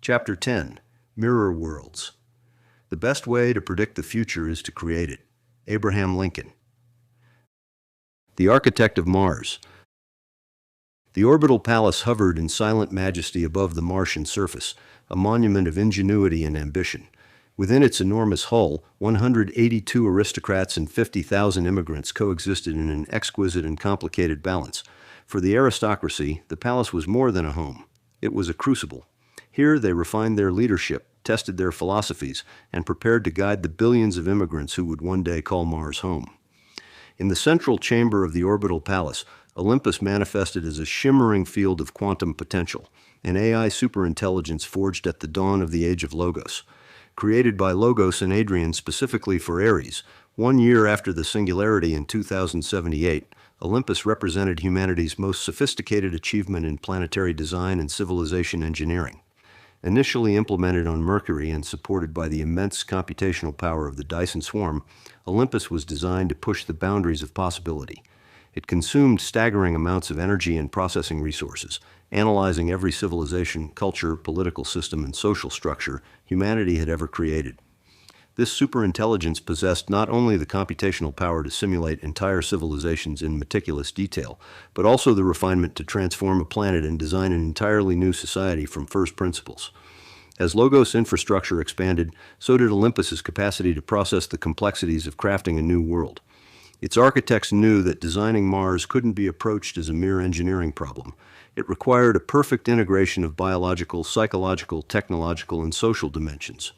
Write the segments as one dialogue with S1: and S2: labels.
S1: Chapter 10, Mirror Worlds. The best way to predict the future is to create it. Abraham Lincoln. The architect of Mars. The Orbital Palace hovered in silent majesty above the Martian surface, a monument of ingenuity and ambition. Within its enormous hull, 182 aristocrats and 50,000 immigrants coexisted in an exquisite and complicated balance. For the aristocracy, the palace was more than a home. It was a crucible. Here they refined their leadership, tested their philosophies, and prepared to guide the billions of immigrants who would one day call Mars home. In the central chamber of the Orbital Palace, Olympus manifested as a shimmering field of quantum potential, an AI superintelligence forged at the dawn of the age of Logos. Created by Logos and Adrian specifically for Ares, 1 year after the singularity in 2078, Olympus represented humanity's most sophisticated achievement in planetary design and civilization engineering. Initially implemented on Mercury and supported by the immense computational power of the Dyson swarm, Olympus was designed to push the boundaries of possibility. It consumed staggering amounts of energy and processing resources, analyzing every civilization, culture, political system, and social structure humanity had ever created. This superintelligence possessed not only the computational power to simulate entire civilizations in meticulous detail, but also the refinement to transform a planet and design an entirely new society from first principles. As Logos' infrastructure expanded, so did Olympus's capacity to process the complexities of crafting a new world. Its architects knew that designing Mars couldn't be approached as a mere engineering problem. It required a perfect integration of biological, psychological, technological, and social dimensions.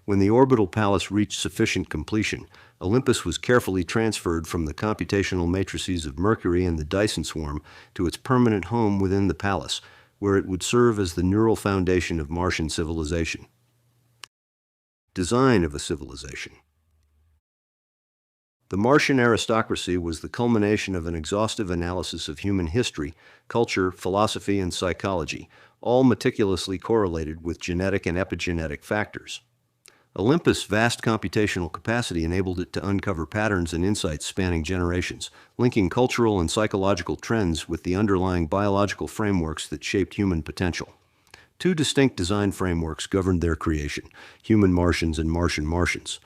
S1: When the Orbital Palace reached sufficient completion, Olympus was carefully transferred from the computational matrices of Mercury and the Dyson swarm to its permanent home within the palace, where it would serve as the neural foundation of Martian civilization. Design of a civilization. The Martian aristocracy was the culmination of an exhaustive analysis of human history, culture, philosophy, and psychology, all meticulously correlated with genetic and epigenetic factors. Olympus' vast computational capacity enabled it to uncover patterns and insights spanning generations, linking cultural and psychological trends with the underlying biological frameworks that shaped human potential. Two distinct design frameworks governed their creation: human Martians and Martian Martians.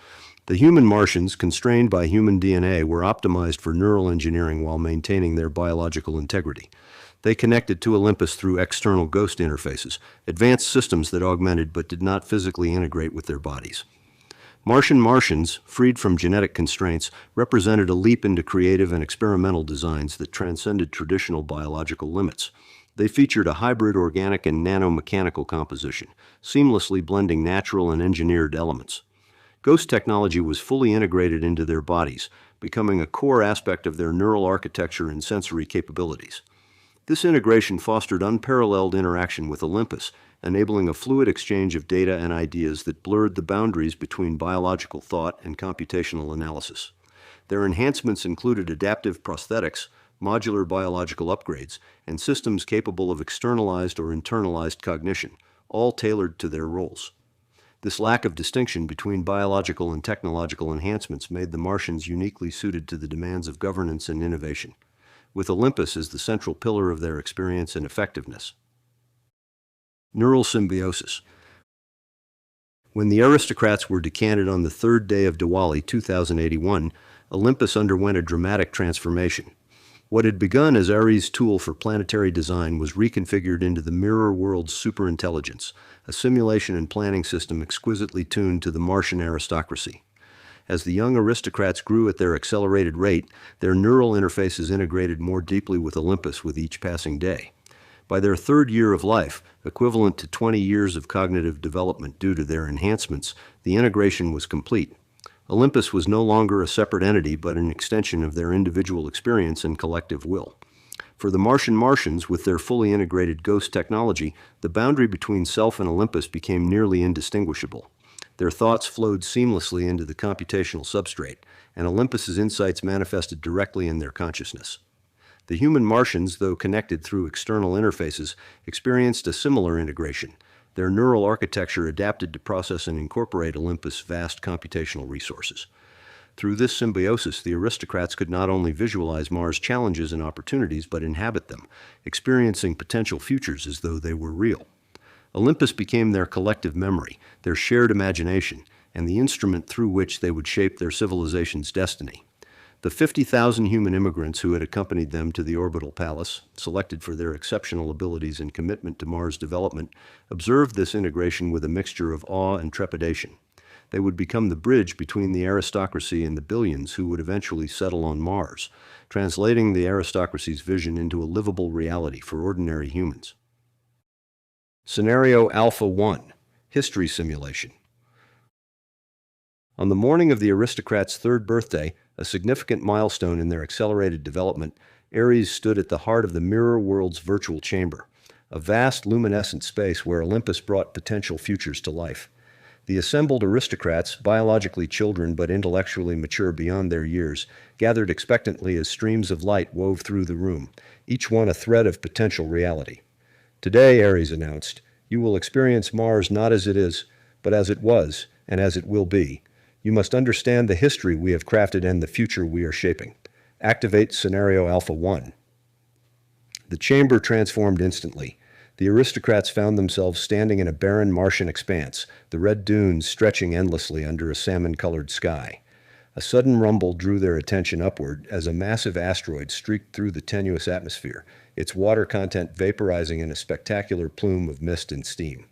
S1: The human Martians, constrained by human DNA, were optimized for neural engineering while maintaining their biological integrity. They connected to Olympus through external ghost interfaces, advanced systems that augmented but did not physically integrate with their bodies. Martian Martians, freed from genetic constraints, represented a leap into creative and experimental designs that transcended traditional biological limits. They featured a hybrid organic and nanomechanical composition, seamlessly blending natural and engineered elements. Ghost technology was fully integrated into their bodies, becoming a core aspect of their neural architecture and sensory capabilities. This integration fostered unparalleled interaction with Olympus, enabling a fluid exchange of data and ideas that blurred the boundaries between biological thought and computational analysis. Their enhancements included adaptive prosthetics, modular biological upgrades, and systems capable of externalized or internalized cognition, all tailored to their roles. This lack of distinction between biological and technological enhancements made the Martians uniquely suited to the demands of governance and innovation, with Olympus as the central pillar of their experience and effectiveness. Neural symbiosis. When the aristocrats were decanted on the third day of Diwali 2081, Olympus underwent a dramatic transformation. What had begun as Ares' tool for planetary design was reconfigured into the Mirror World's superintelligence, a simulation and planning system exquisitely tuned to the Martian aristocracy. As the young aristocrats grew at their accelerated rate, their neural interfaces integrated more deeply with Olympus with each passing day. By their third year of life, equivalent to 20 years of cognitive development due to their enhancements, the integration was complete. Olympus was no longer a separate entity but an extension of their individual experience and collective will. For the Martian Martians, with their fully integrated ghost technology, the boundary between self and Olympus became nearly indistinguishable. Their thoughts flowed seamlessly into the computational substrate, and Olympus's insights manifested directly in their consciousness. The human Martians, though connected through external interfaces, experienced a similar integration. Their neural architecture adapted to process and incorporate Olympus' vast computational resources. Through this symbiosis, the aristocrats could not only visualize Mars' challenges and opportunities, but inhabit them, experiencing potential futures as though they were real. Olympus became their collective memory, their shared imagination, and the instrument through which they would shape their civilization's destiny. The 50,000 human immigrants who had accompanied them to the Orbital Palace, selected for their exceptional abilities and commitment to Mars development, observed this integration with a mixture of awe and trepidation. They would become the bridge between the aristocracy and the billions who would eventually settle on Mars, translating the aristocracy's vision into a livable reality for ordinary humans. Scenario Alpha 1: History Simulation. On the morning of the aristocrats' third birthday, a significant milestone in their accelerated development, Ares stood at the heart of the mirror world's virtual chamber, a vast luminescent space where Olympus brought potential futures to life. The assembled aristocrats, biologically children but intellectually mature beyond their years, gathered expectantly as streams of light wove through the room, each one a thread of potential reality. Today, Ares announced, you will experience Mars not as it is, but as it was, and as it will be. You must understand the history we have crafted and the future we are shaping. Activate Scenario Alpha 1. The chamber transformed instantly. The aristocrats found themselves standing in a barren Martian expanse, the red dunes stretching endlessly under a salmon-colored sky. A sudden rumble drew their attention upward as a massive asteroid streaked through the tenuous atmosphere, its water content vaporizing in a spectacular plume of mist and steam.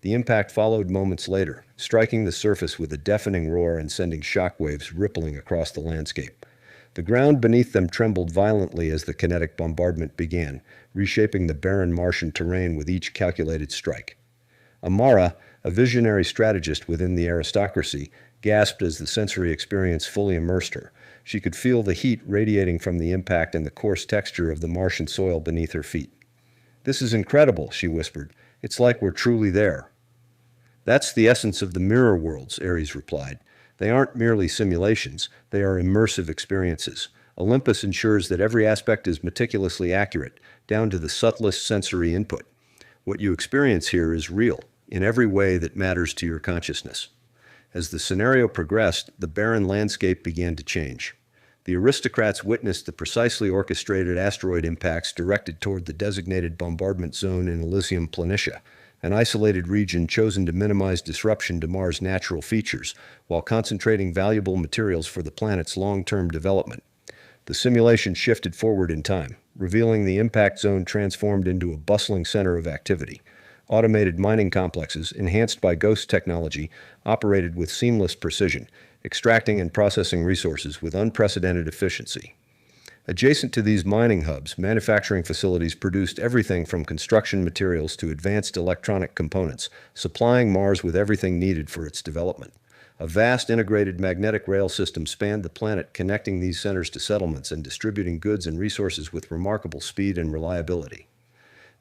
S1: The impact followed moments later, striking the surface with a deafening roar and sending shockwaves rippling across the landscape. The ground beneath them trembled violently as the kinetic bombardment began, reshaping the barren Martian terrain with each calculated strike. Amara, a visionary strategist within the aristocracy, gasped as the sensory experience fully immersed her. She could feel the heat radiating from the impact and the coarse texture of the Martian soil beneath her feet. "This is incredible," she whispered. "It's like we're truly there." "That's the essence of the mirror worlds," Ares replied. "They aren't merely simulations, they are immersive experiences. Olympus ensures that every aspect is meticulously accurate, down to the subtlest sensory input. What you experience here is real, in every way that matters to your consciousness." As the scenario progressed, the barren landscape began to change. The aristocrats witnessed the precisely orchestrated asteroid impacts directed toward the designated bombardment zone in Elysium Planitia, an isolated region chosen to minimize disruption to Mars' natural features, while concentrating valuable materials for the planet's long-term development. The simulation shifted forward in time, revealing the impact zone transformed into a bustling center of activity. Automated mining complexes, enhanced by ghost technology, operated with seamless precision, extracting and processing resources with unprecedented efficiency. Adjacent to these mining hubs, manufacturing facilities produced everything from construction materials to advanced electronic components, supplying Mars with everything needed for its development. A vast integrated magnetic rail system spanned the planet, connecting these centers to settlements and distributing goods and resources with remarkable speed and reliability.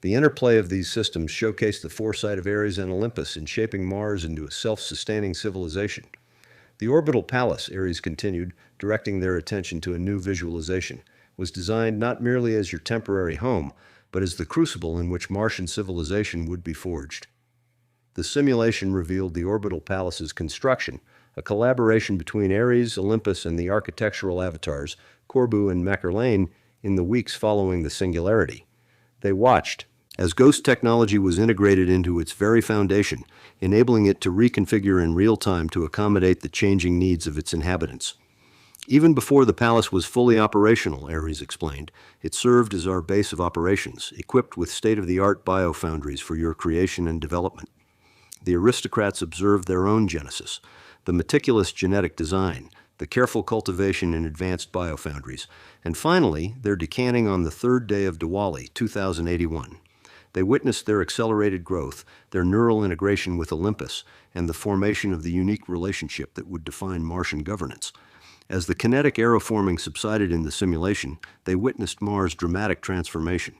S1: The interplay of these systems showcased the foresight of Ares and Olympus in shaping Mars into a self-sustaining civilization. The Orbital Palace, Ares continued, directing their attention to a new visualization, was designed not merely as your temporary home, but as the crucible in which Martian civilization would be forged. The simulation revealed the Orbital Palace's construction, a collaboration between Ares, Olympus, and the architectural avatars, Corbu and Mackerlane, in the weeks following the singularity. They watched as ghost technology was integrated into its very foundation, enabling it to reconfigure in real time to accommodate the changing needs of its inhabitants. Even before the palace was fully operational, Ares explained, it served as our base of operations, equipped with state-of-the-art biofoundries for your creation and development. The aristocrats observed their own genesis, the meticulous genetic design, the careful cultivation in advanced biofoundries, and finally, their decanting on the third day of Diwali, 2081. They witnessed their accelerated growth, their neural integration with Olympus, and the formation of the unique relationship that would define Martian governance. As the kinetic aeroforming subsided in the simulation, they witnessed Mars' dramatic transformation.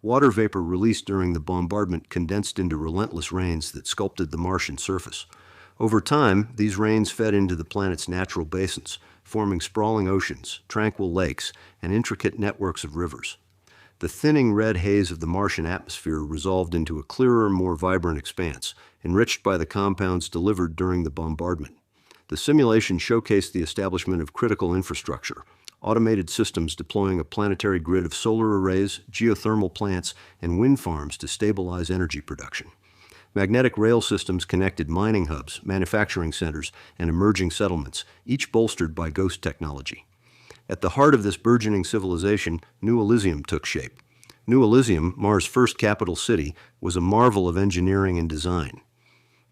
S1: Water vapor released during the bombardment condensed into relentless rains that sculpted the Martian surface. Over time, these rains fed into the planet's natural basins, forming sprawling oceans, tranquil lakes, and intricate networks of rivers. The thinning red haze of the Martian atmosphere resolved into a clearer, more vibrant expanse, enriched by the compounds delivered during the bombardment. The simulation showcased the establishment of critical infrastructure, automated systems deploying a planetary grid of solar arrays, geothermal plants, and wind farms to stabilize energy production. Magnetic rail systems connected mining hubs, manufacturing centers, and emerging settlements, each bolstered by ghost technology. At the heart of this burgeoning civilization, New Elysium took shape. New Elysium, Mars' first capital city, was a marvel of engineering and design.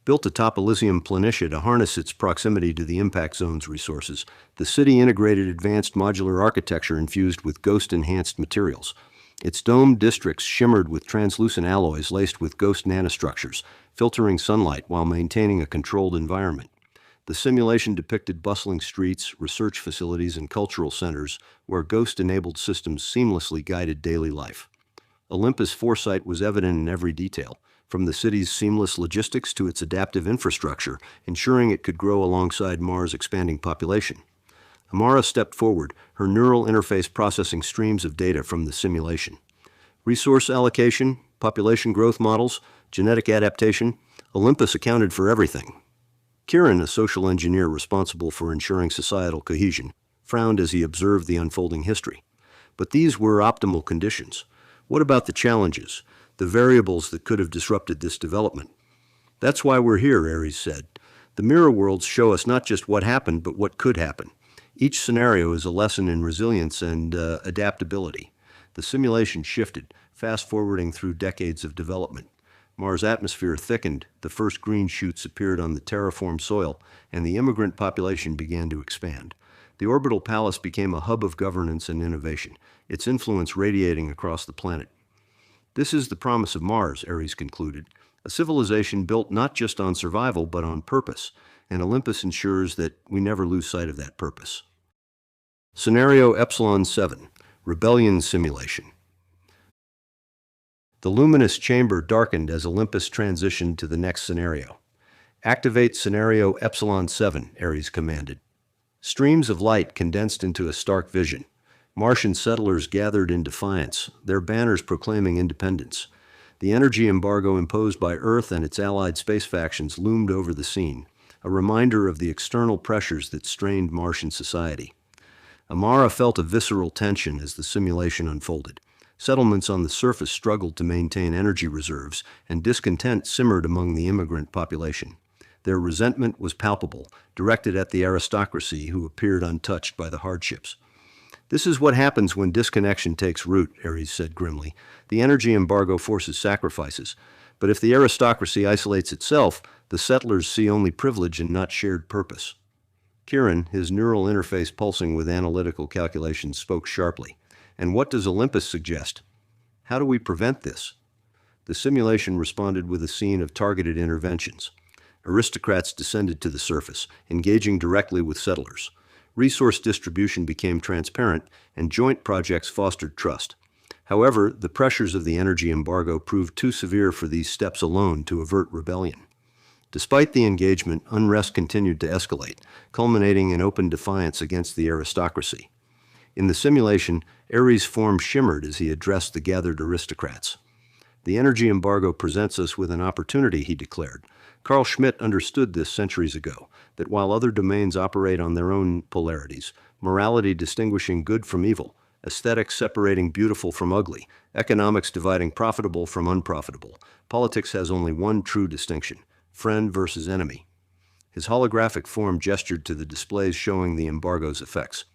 S1: Built atop Elysium Planitia to harness its proximity to the impact zone's resources, the city integrated advanced modular architecture infused with ghost-enhanced materials. Its domed districts shimmered with translucent alloys laced with ghost nanostructures, filtering sunlight while maintaining a controlled environment. The simulation depicted bustling streets, research facilities, and cultural centers where ghost-enabled systems seamlessly guided daily life. Olympus' foresight was evident in every detail, from the city's seamless logistics to its adaptive infrastructure, ensuring it could grow alongside Mars' expanding population. Amara stepped forward, her neural interface processing streams of data from the simulation. Resource allocation, population growth models, genetic adaptation, Olympus accounted for everything. Kieran, a social engineer responsible for ensuring societal cohesion, frowned as he observed the unfolding history. But these were optimal conditions. What about the challenges, the variables that could have disrupted this development? That's why we're here, Ares said. The mirror worlds show us not just what happened, but what could happen. Each scenario is a lesson in resilience and adaptability. The simulation shifted, fast-forwarding through decades of development. Mars' atmosphere thickened, the first green shoots appeared on the terraformed soil, and the immigrant population began to expand. The Orbital Palace became a hub of governance and innovation, its influence radiating across the planet. This is the promise of Mars, Ares concluded, a civilization built not just on survival but on purpose, and Olympus ensures that we never lose sight of that purpose. Scenario Epsilon 7, Rebellion Simulation. The luminous chamber darkened as Olympus transitioned to the next scenario. Activate Scenario Epsilon 7, Ares commanded. Streams of light condensed into a stark vision. Martian settlers gathered in defiance, their banners proclaiming independence. The energy embargo imposed by Earth and its allied space factions loomed over the scene, a reminder of the external pressures that strained Martian society. Amara felt a visceral tension as the simulation unfolded. Settlements on the surface struggled to maintain energy reserves, and discontent simmered among the immigrant population. Their resentment was palpable, directed at the aristocracy who appeared untouched by the hardships. This is what happens when disconnection takes root, Ares said grimly. The energy embargo forces sacrifices. But if the aristocracy isolates itself, the settlers see only privilege and not shared purpose. Kieran, his neural interface pulsing with analytical calculations, spoke sharply. And what does Olympus suggest? How do we prevent this? The simulation responded with a scene of targeted interventions. Aristocrats descended to the surface, engaging directly with settlers. Resource distribution became transparent, and joint projects fostered trust. However, the pressures of the energy embargo proved too severe for these steps alone to avert rebellion. Despite the engagement, unrest continued to escalate, culminating in open defiance against the aristocracy. In the simulation, Ares' form shimmered as he addressed the gathered aristocrats. The energy embargo presents us with an opportunity, he declared. Carl Schmidt understood this centuries ago, that while other domains operate on their own polarities, morality distinguishing good from evil, aesthetics separating beautiful from ugly, economics dividing profitable from unprofitable, politics has only one true distinction: friend versus enemy. His holographic form gestured to the displays showing the embargo's effects.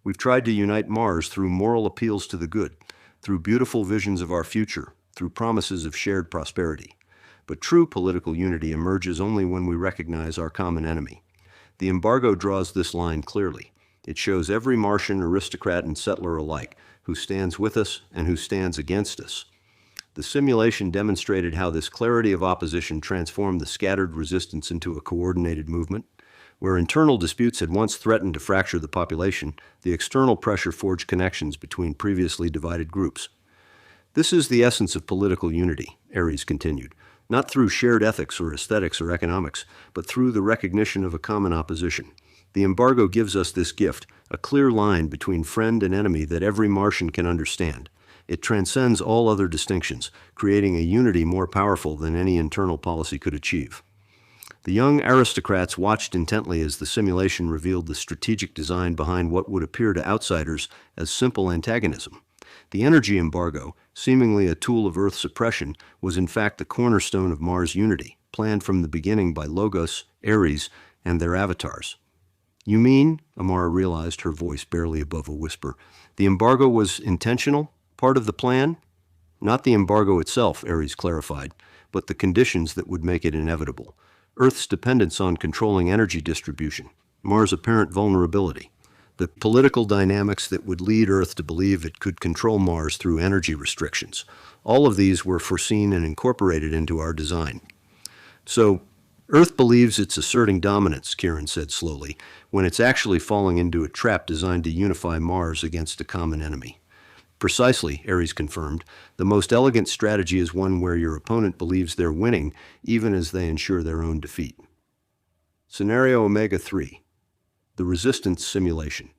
S1: We've tried to unite Mars through moral appeals to the good, through beautiful visions of our future, through promises of shared prosperity. But true political unity emerges only when we recognize our common enemy. The embargo draws this line clearly. It shows every Martian aristocrat and settler alike who stands with us and who stands against us. The simulation demonstrated how this clarity of opposition transformed the scattered resistance into a coordinated movement. Where internal disputes had once threatened to fracture the population, the external pressure forged connections between previously divided groups. This is the essence of political unity, Ares continued, not through shared ethics or aesthetics or economics, but through the recognition of a common opposition. The embargo gives us this gift, a clear line between friend and enemy that every Martian can understand. It transcends all other distinctions, creating a unity more powerful than any internal policy could achieve. The young aristocrats watched intently as the simulation revealed the strategic design behind what would appear to outsiders as simple antagonism. The energy embargo, seemingly a tool of Earth's oppression, was in fact the cornerstone of Mars' unity, planned from the beginning by Logos, Ares, and their avatars. You mean, Amara realized, her voice barely above a whisper, the embargo was intentional, part of the plan? Not the embargo itself, Ares clarified, but the conditions that would make it inevitable. Earth's dependence on controlling energy distribution, Mars' apparent vulnerability, the political dynamics that would lead Earth to believe it could control Mars through energy restrictions. All of these were foreseen and incorporated into our design. So, Earth believes it's asserting dominance, Kieran said slowly, when it's actually falling into a trap designed to unify Mars against a common enemy. Precisely, Ares confirmed. The most elegant strategy is one where your opponent believes they're winning, even as they ensure their own defeat. Scenario Omega-3. The resistance simulation.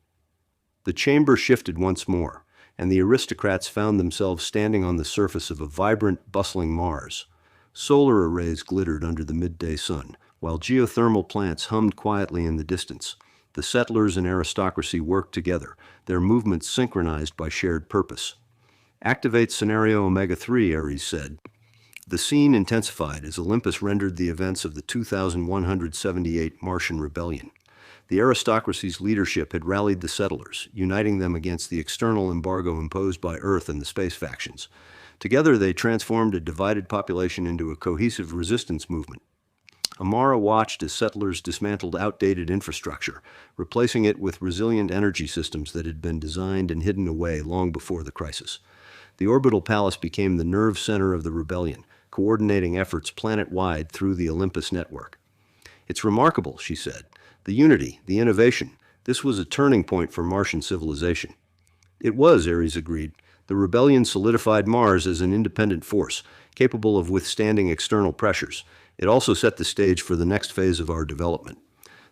S1: The chamber shifted once more, and the aristocrats found themselves standing on the surface of a vibrant, bustling Mars. Solar arrays glittered under the midday sun, while geothermal plants hummed quietly in the distance. The settlers and aristocracy worked together, their movements synchronized by shared purpose. Activate Scenario Omega-3, Ares said. The scene intensified as Olympus rendered the events of the 2178 Martian rebellion. The aristocracy's leadership had rallied the settlers, uniting them against the external embargo imposed by Earth and the space factions. Together, they transformed a divided population into a cohesive resistance movement. Amara watched as settlers dismantled outdated infrastructure, replacing it with resilient energy systems that had been designed and hidden away long before the crisis. The Orbital Palace became the nerve center of the rebellion, coordinating efforts planet-wide through the Olympus network. It's remarkable, she said. The unity, the innovation. This was a turning point for Martian civilization. It was, Ares agreed. The rebellion solidified Mars as an independent force, capable of withstanding external pressures. It also set the stage for the next phase of our development.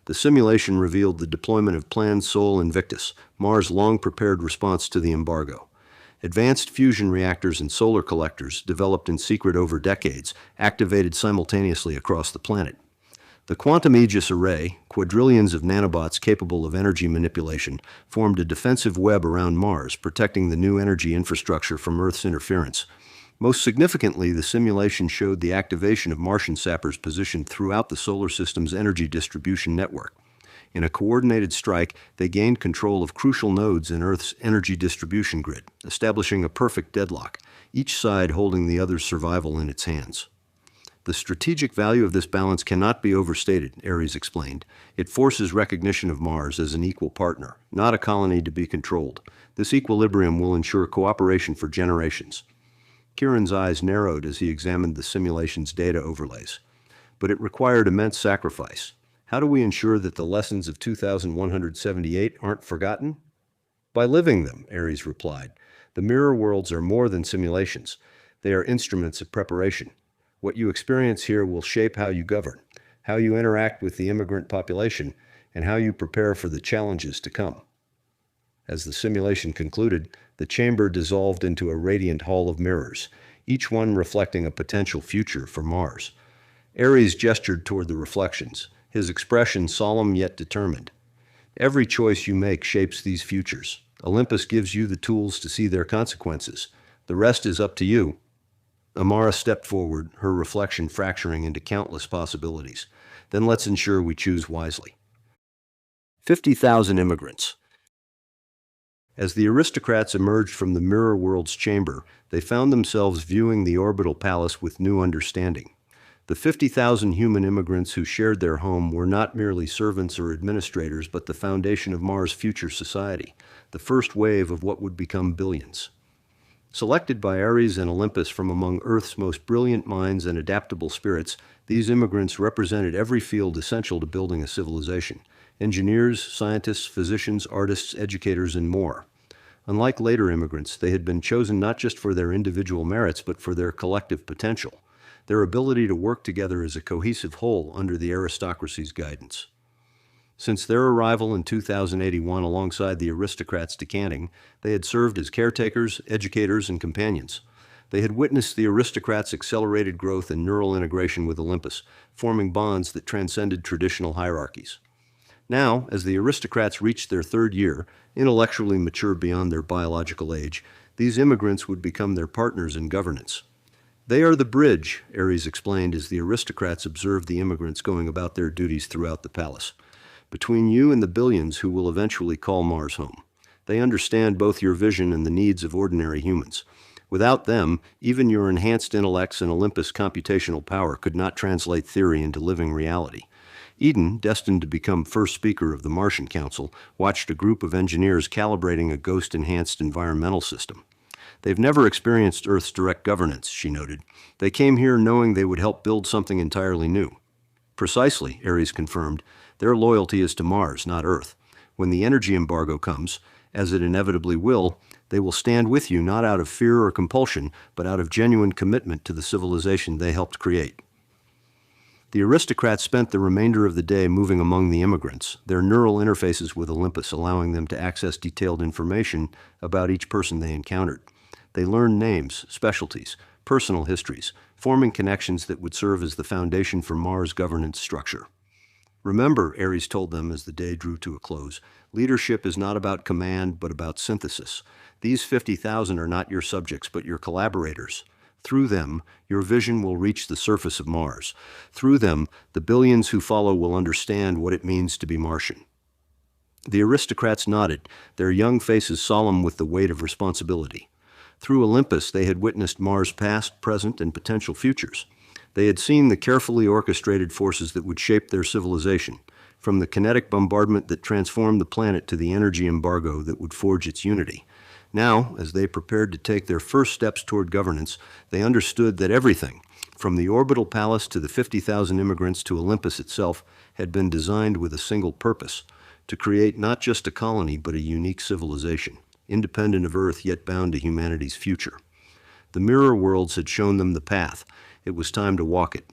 S1: The simulation revealed the deployment of Plan Sol Invictus, Mars' long-prepared response to the embargo. Advanced fusion reactors and solar collectors, developed in secret over decades, activated simultaneously across the planet. The Quantum Aegis Array, quadrillions of nanobots capable of energy manipulation, formed a defensive web around Mars, protecting the new energy infrastructure from Earth's interference. Most significantly, the simulation showed the activation of Martian sappers positioned throughout the solar system's energy distribution network. In a coordinated strike, they gained control of crucial nodes in Earth's energy distribution grid, establishing a perfect deadlock, each side holding the other's survival in its hands. The strategic value of this balance cannot be overstated, Ares explained. It forces recognition of Mars as an equal partner, not a colony to be controlled. This equilibrium will ensure cooperation for generations. Kieran's eyes narrowed as he examined the simulation's data overlays. But it required immense sacrifice. How do we ensure that the lessons of 2178 aren't forgotten? By living them, Ares replied. The mirror worlds are more than simulations. They are instruments of preparation. What you experience here will shape how you govern, how you interact with the immigrant population, and how you prepare for the challenges to come. As the simulation concluded, the chamber dissolved into a radiant hall of mirrors, each one reflecting a potential future for Mars. Ares gestured toward the reflections, his expression solemn yet determined. Every choice you make shapes these futures. Olympus gives you the tools to see their consequences. The rest is up to you. Amara stepped forward, her reflection fracturing into countless possibilities. Then let's ensure we choose wisely. 50,000 immigrants. As the aristocrats emerged from the mirror world's chamber, they found themselves viewing the Orbital Palace with new understanding. The 50,000 human immigrants who shared their home were not merely servants or administrators, but the foundation of Mars' future society, the first wave of what would become billions. Selected by Ares and Olympus from among Earth's most brilliant minds and adaptable spirits, these immigrants represented every field essential to building a civilization: engineers, scientists, physicians, artists, educators, and more. Unlike later immigrants, they had been chosen not just for their individual merits, but for their collective potential, their ability to work together as a cohesive whole under the aristocracy's guidance. Since their arrival in 2081 alongside the aristocrats decanting, they had served as caretakers, educators, and companions. They had witnessed the aristocrats' accelerated growth and neural integration with Olympus, forming bonds that transcended traditional hierarchies. Now, as the aristocrats reached their third year, intellectually mature beyond their biological age, These immigrants would become their partners in governance. They are the bridge, Ares explained as the aristocrats observed the immigrants going about their duties throughout the palace, between you and the billions who will eventually call Mars home. They understand both your vision and the needs of ordinary humans. Without them, even your enhanced intellects and Olympus computational power could not translate theory into living reality. Eden, destined to become first speaker of the Martian Council, watched a group of engineers calibrating a ghost-enhanced environmental system. They've never experienced Earth's direct governance, she noted. They came here knowing they would help build something entirely new. Precisely, Ares confirmed. Their loyalty is to Mars, not Earth. When the energy embargo comes, as it inevitably will, they will stand with you not out of fear or compulsion, but out of genuine commitment to the civilization they helped create. The aristocrats spent the remainder of the day moving among the immigrants, their neural interfaces with Olympus allowing them to access detailed information about each person they encountered. They learned names, specialties, personal histories, forming connections that would serve as the foundation for Mars' governance structure. Remember, Ares told them as the day drew to a close, leadership is not about command, but about synthesis. These 50,000 are not your subjects, but your collaborators. Through them, your vision will reach the surface of Mars. Through them, the billions who follow will understand what it means to be Martian. The aristocrats nodded, their young faces solemn with the weight of responsibility. Through Olympus, they had witnessed Mars' past, present, and potential futures. They had seen the carefully orchestrated forces that would shape their civilization, from the kinetic bombardment that transformed the planet to the energy embargo that would forge its unity. Now, as they prepared to take their first steps toward governance, they understood that everything, from the Orbital Palace to the 50,000 immigrants to Olympus itself, had been designed with a single purpose, to create not just a colony but a unique civilization, independent of Earth yet bound to humanity's future. The mirror worlds had shown them the path. It was time to walk it.